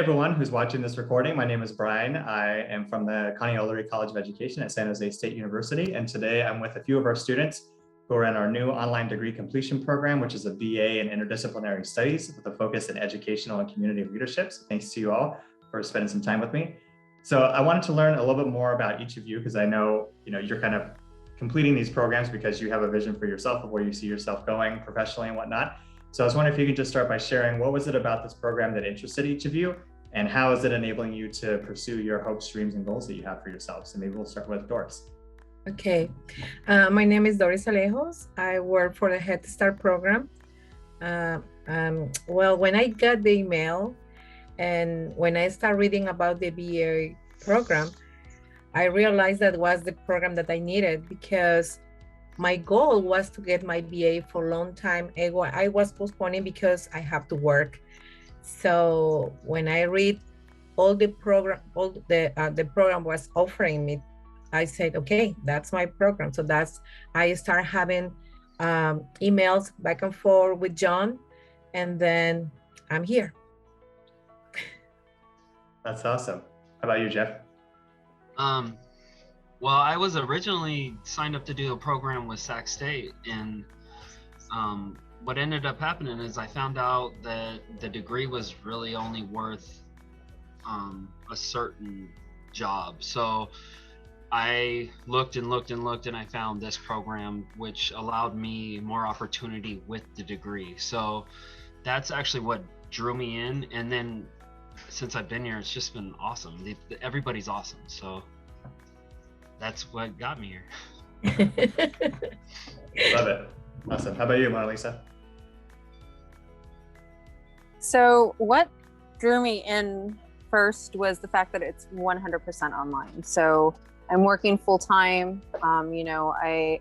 everyone who's watching this recording. My name is Brian. I am from the Connie College of Education at San Jose State University. And today I'm with a few of our students who are in our new online degree completion program, which is a BA in Interdisciplinary Studies with a focus in educational and community leadership. So thanks to you all for spending some time with me. So I wanted to learn a little bit more about each of you because I know, you're kind of completing these programs because you have a vision for yourself of where you see yourself going professionally and whatnot. So I was wondering if you could just start by sharing what was it about this program that interested each of you, and how is it enabling you to pursue your hopes, dreams, and goals that you have for yourself? So maybe we'll start with Doris. Okay, my name is Doris Alejos. I work for the Head Start program. Well, when I got the email and when I started reading about the BA program, I realized that was the program that I needed because my goal was to get my BA for a long time. I was postponing because I have to work. So when I read all the program was offering me, I said, okay, that's my program. So I start having emails back and forth with John, and then I'm here. That's awesome. How about you, Jeff? Well, I was originally signed up to do a program with Sac State, and what ended up happening is I found out that the degree was really only worth a certain job. So I looked and looked and looked, and I found this program which allowed me more opportunity with the degree. So that's actually what drew me in. And then since I've been here, it's just been awesome. Everybody's awesome. So that's what got me here. Love it. Awesome. How about you, Mona Lisa? So what drew me in first was the fact that it's 100% online. So I'm working full time. I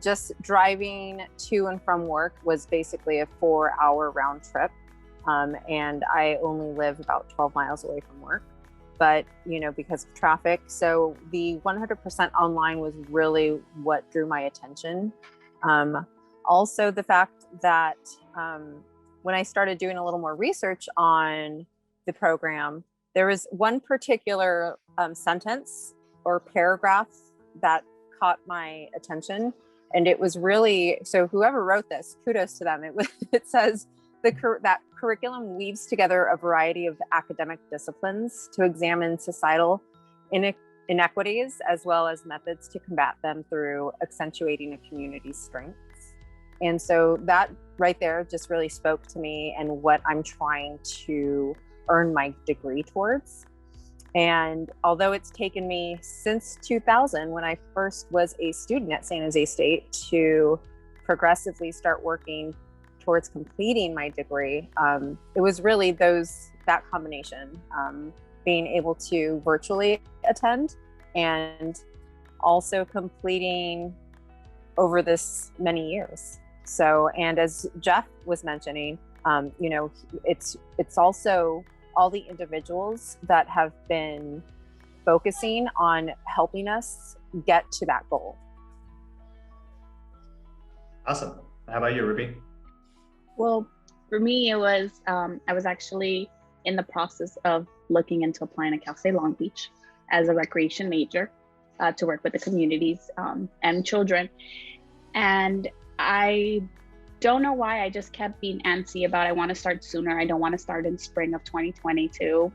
just driving to and from work was basically a 4-hour round trip. And I only live about 12 miles away from work, but, because of traffic. So the 100% online was really what drew my attention. Also the fact that when I started doing a little more research on the program, there was one particular sentence or paragraph that caught my attention. And it was really, so whoever wrote this, kudos to them. It says, that curriculum weaves together a variety of academic disciplines to examine societal inequities as well as methods to combat them through accentuating a community's strengths. And so that right there just really spoke to me and what I'm trying to earn my degree towards. And although it's taken me since 2000, when I first was a student at San Jose State, to progressively start working towards completing my degree, it was really that combination, being able to virtually attend and also completing over this many years. So, and as Jeff was mentioning, it's also all the individuals that have been focusing on helping us get to that goal. Awesome. How about you, Ruby? Well, for me, it was, I was actually in the process of looking into applying at Cal State Long Beach as a recreation major to work with the communities and children. And I don't know why, I just kept being antsy about, I want to start sooner. I don't want to start in spring of 2022.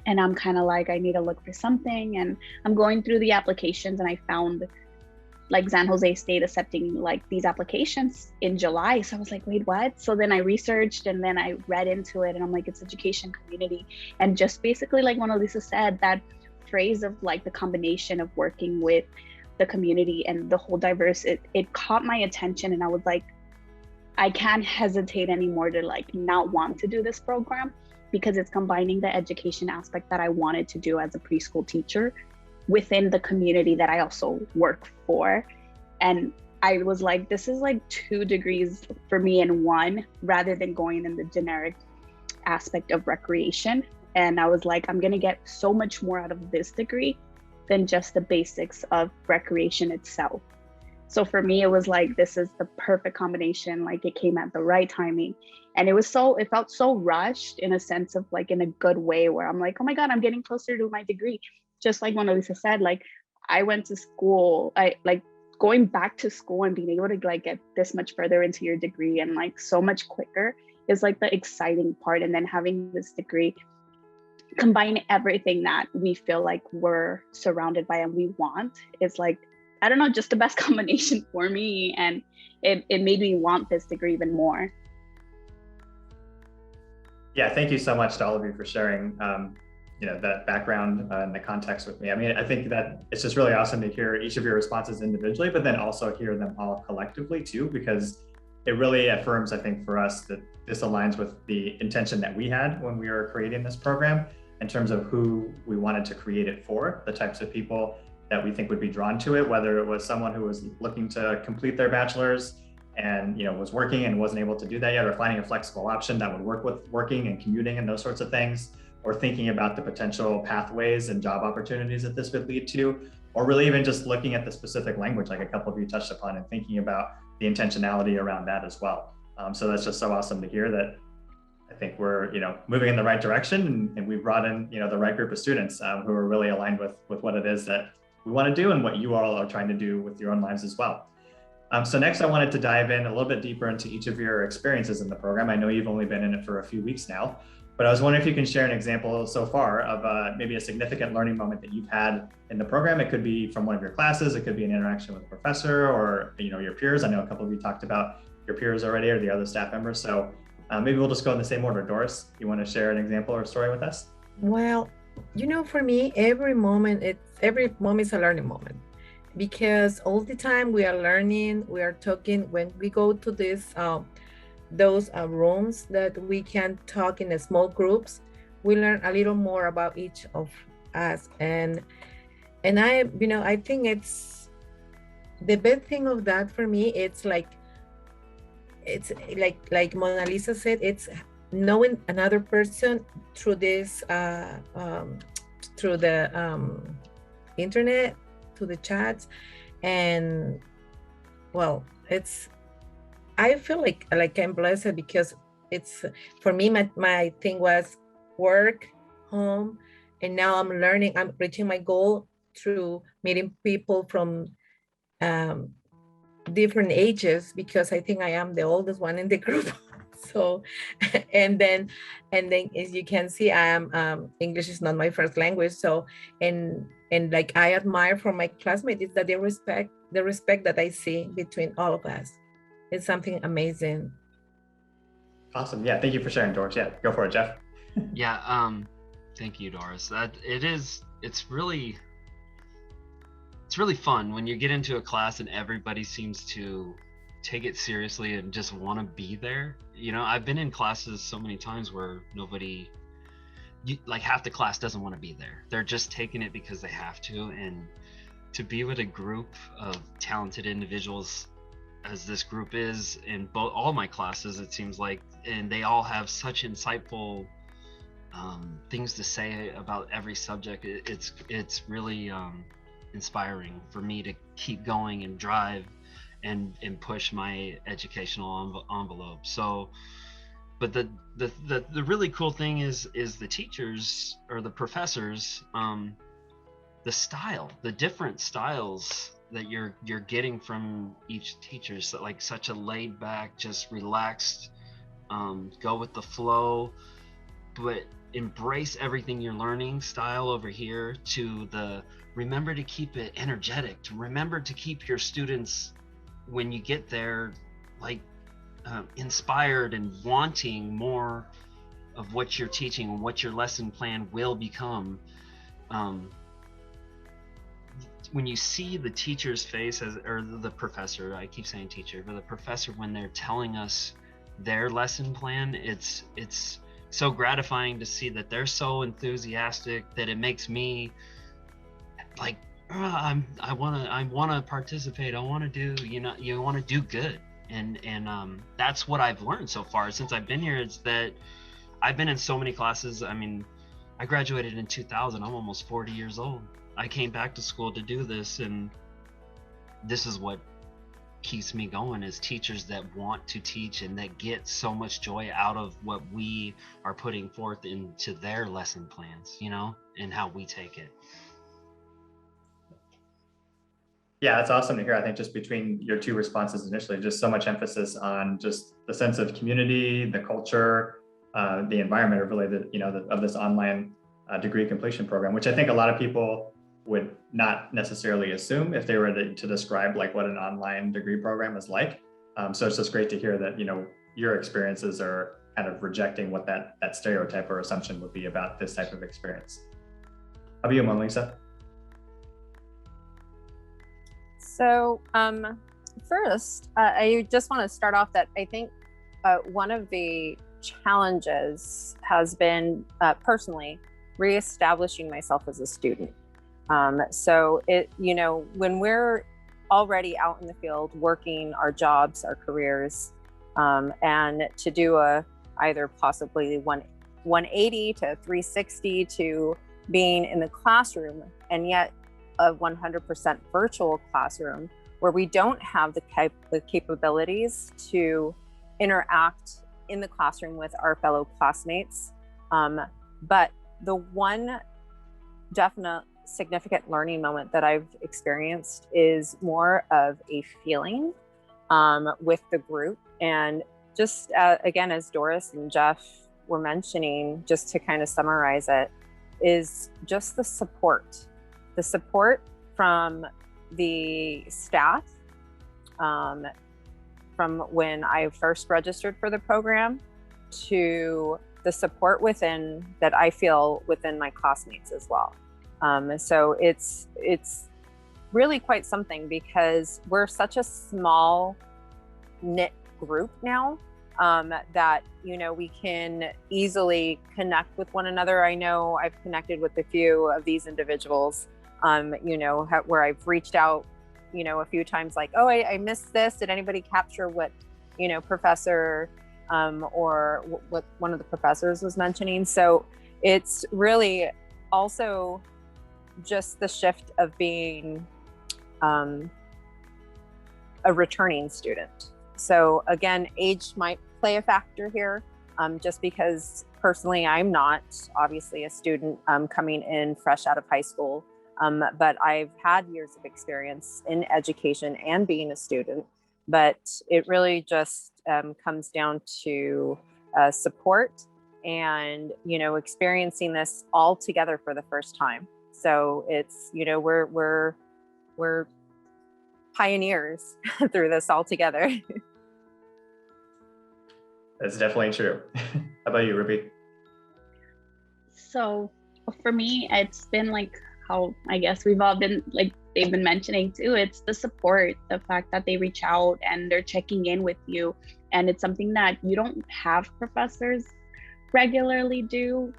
And I'm kind of like, I need to look for something. And I'm going through the applications, and I found like San Jose State accepting like these applications in July. So I was like, wait, what? So then I researched, and then I read into it, and I'm like, it's education community. And just basically like Mona Lisa said, that phrase of like the combination of working with the community and the whole diverse, it caught my attention. And I was like, I can't hesitate anymore to like not want to do this program, because it's combining the education aspect that I wanted to do as a preschool teacher within the community that I also work for. And I was like, this is like 2 degrees for me in one, rather than going in the generic aspect of recreation. And I was like, I'm gonna get so much more out of this degree than just the basics of recreation itself. So for me, it was like, this is the perfect combination. Like it came at the right timing. And it felt so rushed in a sense of like in a good way, where I'm like, oh my God, I'm getting closer to my degree. Just like Mona Lisa said, like I went to school, I like going back to school and being able to like get this much further into your degree and like so much quicker is like the exciting part. And then having this degree combine everything that we feel like we're surrounded by and we want is like, I don't know, just the best combination for me. And it made me want this degree even more. Yeah, thank you so much to all of you for sharing that background and the context with me. I mean, I think that it's just really awesome to hear each of your responses individually, but then also hear them all collectively too, because it really affirms, I think, for us that this aligns with the intention that we had when we were creating this program in terms of who we wanted to create it for, the types of people that we think would be drawn to it, whether it was someone who was looking to complete their bachelor's and was working and wasn't able to do that yet, or finding a flexible option that would work with working and commuting and those sorts of things, or thinking about the potential pathways and job opportunities that this would lead to, or really even just looking at the specific language, like a couple of you touched upon, and thinking about the intentionality around that as well. So that's just so awesome to hear that I think we're moving in the right direction, and we've brought in the right group of students who are really aligned with what it is that we want to do and what you all are trying to do with your own lives as well. So next, I wanted to dive in a little bit deeper into each of your experiences in the program. I know you've only been in it for a few weeks now, but I was wondering if you can share an example so far of maybe a significant learning moment that you've had in the program. It could be from one of your classes, it could be an interaction with a professor or your peers. I know a couple of you talked about your peers already, or the other staff members. So maybe we'll just go in the same order. Doris, you want to share an example or story with us? Well, for me, every moment is a learning moment, because all the time we are learning, we are talking. When we go to those rooms that we can talk in small groups, we learn a little more about each of us. And I think it's the best thing of that for me. It's like Mona Lisa said, it's knowing another person through this through the internet, to the chats. And well, I feel like I'm blessed, because it's, for me, my thing was work, home, and now I'm learning, I'm reaching my goal through meeting people from different ages, because I think I am the oldest one in the group. So, and then as you can see, I am English is not my first language. So, and like I admire from my classmates is that the respect that I see between all of us. It's something amazing. Awesome. Yeah, thank you for sharing, Doris. Yeah, go for it, Jeff. Yeah, thank you, Doris. It's really fun when you get into a class and everybody seems to take it seriously and just want to be there. I've been in classes so many times where like half the class doesn't want to be there. They're just taking it because they have to. And to be with a group of talented individuals, as this group is in all my classes, it seems like, and they all have such insightful things to say about every subject. It's really inspiring for me to keep going and drive and push my educational envelope. So, but the really cool thing is the teachers or the professors, the different styles that you're getting from each teacher. So like such a laid back, just relaxed, go with the flow, but embrace everything you're learning style over here, to the remember to keep it energetic, to remember to keep your students, when you get there, like inspired and wanting more of what you're teaching and what your lesson plan will become. When you see the teacher's face, or the professor, I keep saying teacher, but the professor, when they're telling us their lesson plan, it's so gratifying to see that they're so enthusiastic that it makes me like, I want to participate. I want to do, you want to do good. And that's what I've learned so far since I've been here, is that I've been in so many classes. I mean, I graduated in 2000. I'm almost 40 years old. I came back to school to do this, and this is what keeps me going is teachers that want to teach and that get so much joy out of what we are putting forth into their lesson plans, you know, and how we take it. Yeah, that's awesome to hear. I think just between your two responses initially, just so much emphasis on just the sense of community, the culture, the environment of really of this online degree completion program, which I think a lot of people would not necessarily assume if they were to describe like what an online degree program is like. So it's just great to hear that, your experiences are kind of rejecting what that stereotype or assumption would be about this type of experience. How about you, Mona Lisa? So first, I just want to start off that I think one of the challenges has been personally reestablishing myself as a student. So when we're already out in the field working our jobs, our careers, and to do either possibly 180 to 360 to being in the classroom, and yet a 100% virtual classroom where we don't have the capabilities to interact in the classroom with our fellow classmates. But the one definite significant learning moment that I've experienced is more of a feeling with the group. And just again, as Doris and Jeff were mentioning, just to kind of summarize it, is just the support from the staff, from when I first registered for the program to the support that I feel within my classmates as well. So it's really quite something, because we're such a small knit group now that we can easily connect with one another. I know I've connected with a few of these individuals, where I've reached out, a few times, like, oh, I missed this. Did anybody capture what, professor or what one of the professors was mentioning? So it's really also just the shift of being a returning student. So again, age might play a factor here, just because personally I'm not obviously a student coming in fresh out of high school, but I've had years of experience in education and being a student. But it really just comes down to support and experiencing this all together for the first time. So it's we're pioneers through this all together. That's definitely true. How about you, Ruby? So for me, it's been like how I guess we've all been, like they've been mentioning too, it's the support, the fact that they reach out and they're checking in with you. And it's something that you don't have professors regularly do.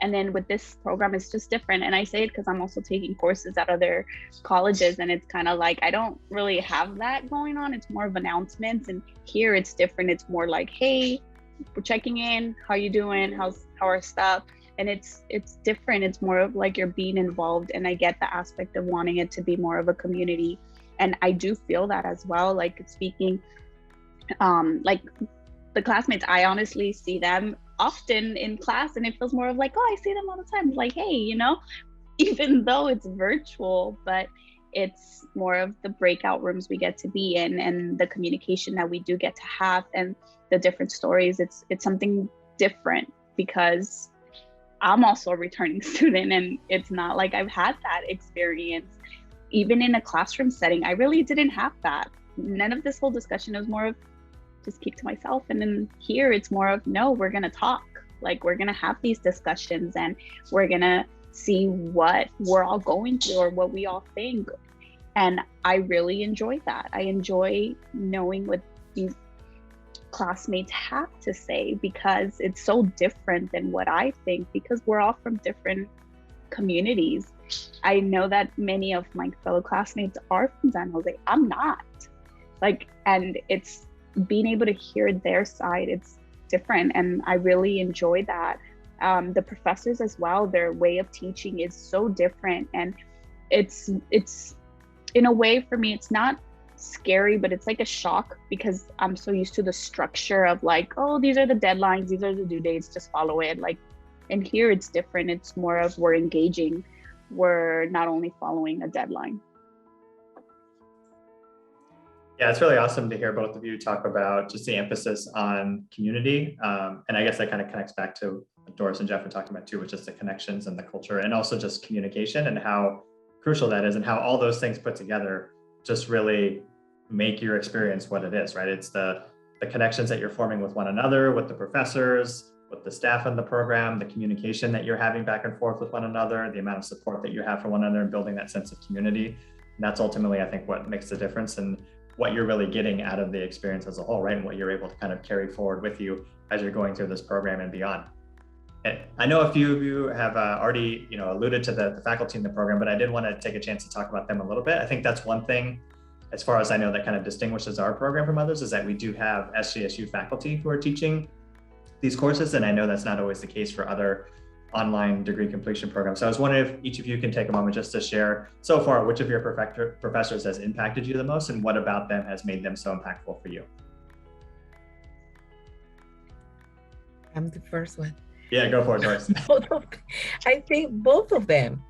And then with this program, it's just different. And I say it because I'm also taking courses at other colleges, and it's kind of like, I don't really have that going on. It's more of announcements. And here it's different. It's more like, hey, we're checking in. How you doing? How are stuff? And it's different. It's more of like you're being involved. And I get the aspect of wanting it to be more of a community. And I do feel that as well. Like speaking, like the classmates, I honestly see them often in class, and it feels more of like, oh, I see them all the time. It's like, hey, even though it's virtual, but it's more of the breakout rooms we get to be in, and the communication that we do get to have, and the different stories. It's something different, because I'm also a returning student, and it's not like I've had that experience. Even in a classroom setting, I really didn't have that. None of this whole discussion was more of just keep to myself. And then here it's more of, no, we're going to talk. Like, we're going to have these discussions, and we're going to see what we're all going through or what we all think. And I really enjoy that. I enjoy knowing what these classmates have to say, because it's so different than what I think, because we're all from different communities. I know that many of my fellow classmates are from San Jose. I'm not. And it's being able to hear their side, it's different. And I really enjoy that. The professors as well, their way of teaching is so different. And it's in a way, for me, it's not scary, but it's like a shock because I'm so used to the structure of like, oh, these are the deadlines, these are the due dates, just follow it. Like, and here it's different. It's more of we're engaging. We're not only following a deadline. Yeah, it's really awesome to hear both of you talk about just the emphasis on community. And I guess that kind of connects back to what Doris and Jeff were talking about too, which is the connections and the culture, and also just communication and how crucial that is, and how all those things put together just really make your experience what it is, right? It's the connections that you're forming with one another, with the professors, with the staff in the program, the communication that you're having back and forth with one another, the amount of support that you have for one another, and building that sense of community. And that's ultimately, I think, what makes the difference and what you're really getting out of the experience as a whole, right? And what you're able to kind of carry forward with you as you're going through this program and beyond. And I know a few of you have already, alluded to the faculty in the program, but I did want to take a chance to talk about them a little bit. I think that's one thing, as far as I know, that kind of distinguishes our program from others, is that we do have SJSU faculty who are teaching these courses. And I know that's not always the case for other online degree completion programs. So I was wondering if each of you can take a moment just to share so far which of your professors has impacted you the most, and what about them has made them so impactful for you. I'm the first one. Yeah, go for it, Doris. I think both of them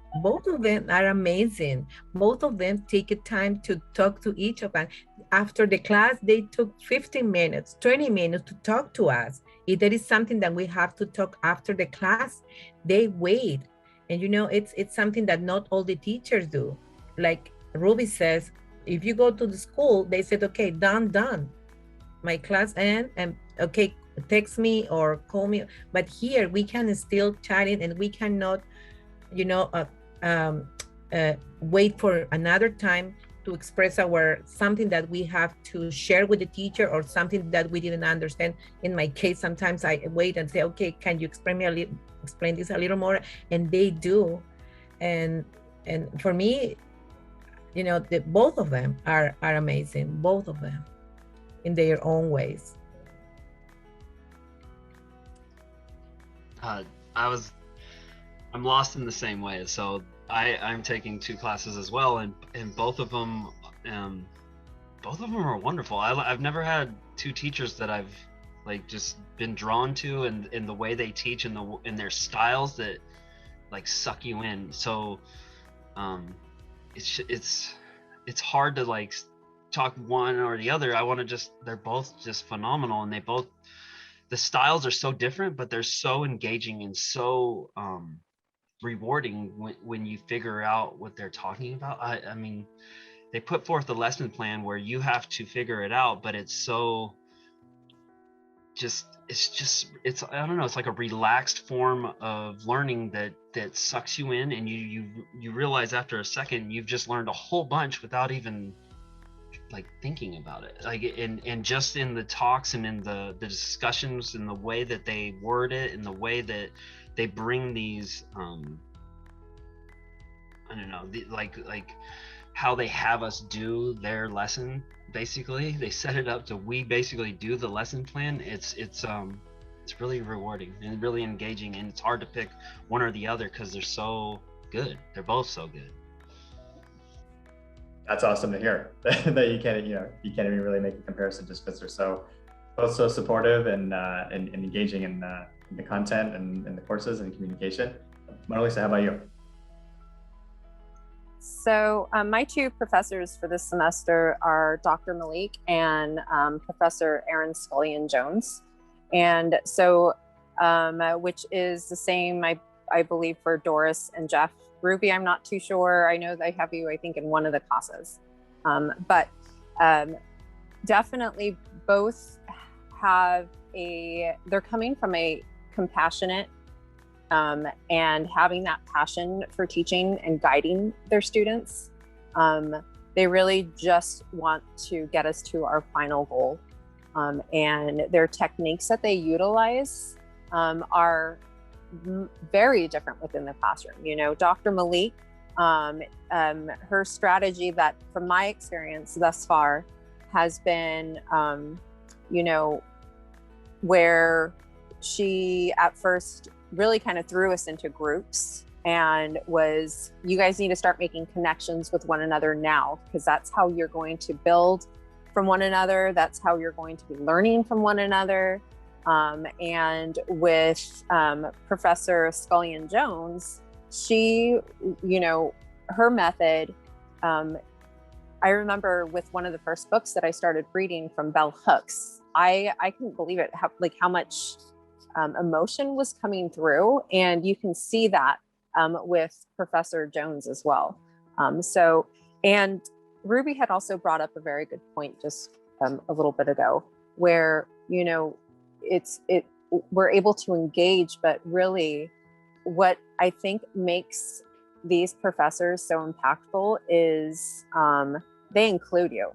are amazing. Both of them take a time to talk to each of us. After the class, they took 15 minutes, 20 minutes to talk to us. If there is something that we have to talk after the class, they wait. And it's something that not all the teachers do. Like Ruby says, if you go to the school, they said, okay, done. My class end, and okay, text me or call me. But here we can still chat in, and we cannot, wait for another time to express something that we have to share with the teacher, or something that we didn't understand. In my case, sometimes I wait and say, okay, can you explain this a little more? And they do. And for me, both of them are amazing, both of them in their own ways. I'm lost in the same way. So I'm taking 2 classes as well, and both of them are wonderful. I've never had 2 teachers that I've just been drawn to, and in the way they teach, and in their styles that suck you in. So it's hard to talk one or the other. They're both just phenomenal, and the styles are so different, but they're so engaging and so rewarding when you figure out what they're talking about. I mean, they put forth a lesson plan where you have to figure it out, but it's so it's I don't know, it's like a relaxed form of learning that sucks you in, and you realize after a second you've just learned a whole bunch without even thinking about it, and just in the talks and in the discussions, and the way that they word it, and the way that they bring these I don't know, how they have us do their lesson. Basically, they set it up to we basically do the lesson plan. It's really rewarding and really engaging, and it's hard to pick one or the other because they're so good. They're both so good. That's awesome to hear that you can't even really make a comparison, just because they're both so supportive and engaging in the content and in the courses and communication. Mona Lisa, how about you? So my 2 professors for this semester are Dr. Malik and Professor Aaron Scullion-Jones. And so, which is the same, I believe, for Doris and Jeff. Ruby, I'm not too sure. I know they have you, I think, in one of the classes. But definitely both they're coming from a compassionate and having that passion for teaching and guiding their students. They really just want to get us to our final goal. And their techniques that they utilize are very different within the classroom. Dr. Malik, her strategy that from my experience thus far has been, where she at first really kind of threw us into groups and was, you guys need to start making connections with one another now, because that's how you're going to build from one another. That's how you're going to be learning from one another. And with Professor Scullion Jones, she, you know, her method, I remember with one of the first books that I started reading from Bell Hooks, I couldn't believe it, how much emotion was coming through. And you can see that with Professor Jones as well. And Ruby had also brought up a very good point just a little bit ago, where, you know, we're able to engage, but really what I think makes these professors so impactful is they include you.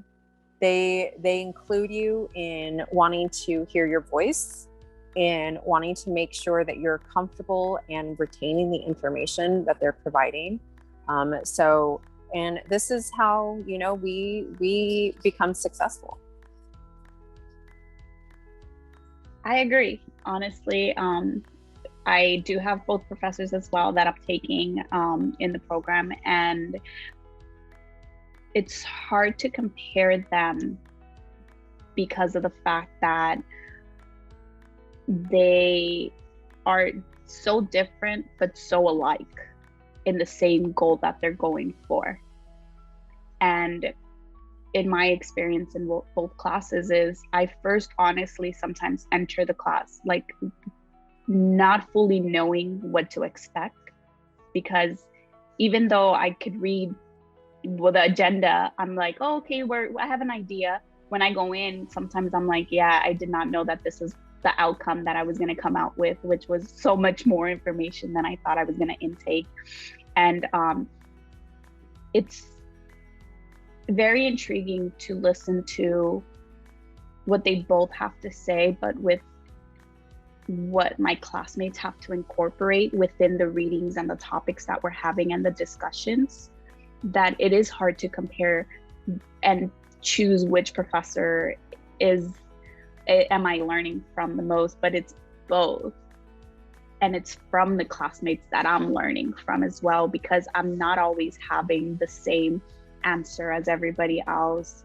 They include you in wanting to hear your voice, in wanting to make sure that you're comfortable and retaining the information that they're providing. And this is how, you know, we become successful. I agree, honestly. I do have both professors as well that I'm taking in the program, and it's hard to compare them because of the fact that they are so different but so alike in the same goal that they're going for. And in my experience in both classes is I first honestly sometimes enter the class like not fully knowing what to expect, because even though I could read with the agenda, I'm like, oh, okay, I have an idea. When I go in, sometimes I'm like, yeah, I did not know that this is the outcome that I was going to come out with, which was so much more information than I thought I was going to intake. And it's very intriguing to listen to what they both have to say, but with what my classmates have to incorporate within the readings and the topics that we're having and the discussions, that it is hard to compare and choose which professor am I learning from the most, but it's both. And it's from the classmates that I'm learning from as well, because I'm not always having the same answer as everybody else.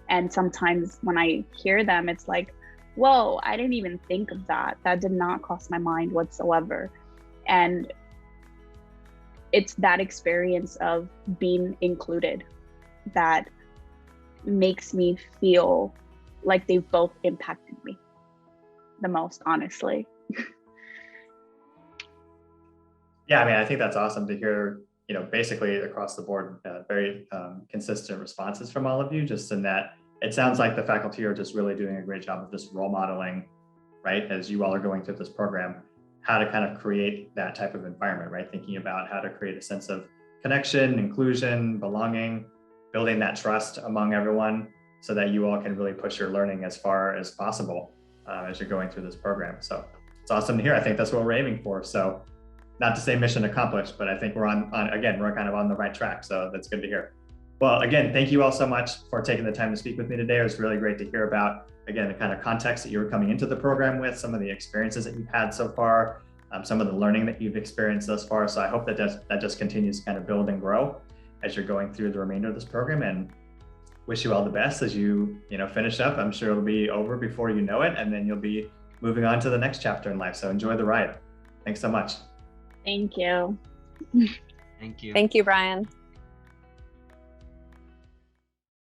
And sometimes when I hear them, it's like, whoa, I didn't even think of that. That did not cross my mind whatsoever. And it's that experience of being included that makes me feel like they've both impacted me the most, honestly. Yeah, I mean, I think that's awesome to hear, you know, basically across the board, very consistent responses from all of you, just in that it sounds like the faculty are just really doing a great job of just role modeling, right, as you all are going through this program, how to kind of create that type of environment, right? Thinking about how to create a sense of connection, inclusion, belonging, building that trust among everyone so that you all can really push your learning as far as possible as you're going through this program. So it's awesome to hear. I think that's what we're aiming for. So not to say mission accomplished, but I think we're again, we're kind of on the right track. So that's good to hear. Well, again, thank you all so much for taking the time to speak with me today. It was really great to hear about, again, the kind of context that you were coming into the program with, some of the experiences that you've had so far, some of the learning that you've experienced thus far. So I hope that that just continues to kind of build and grow as you're going through the remainder of this program, and wish you all the best as you finish up. I'm sure it'll be over before you know it, and then you'll be moving on to the next chapter in life. So enjoy the ride. Thanks so much. Thank you. Thank you. Thank you, Brian.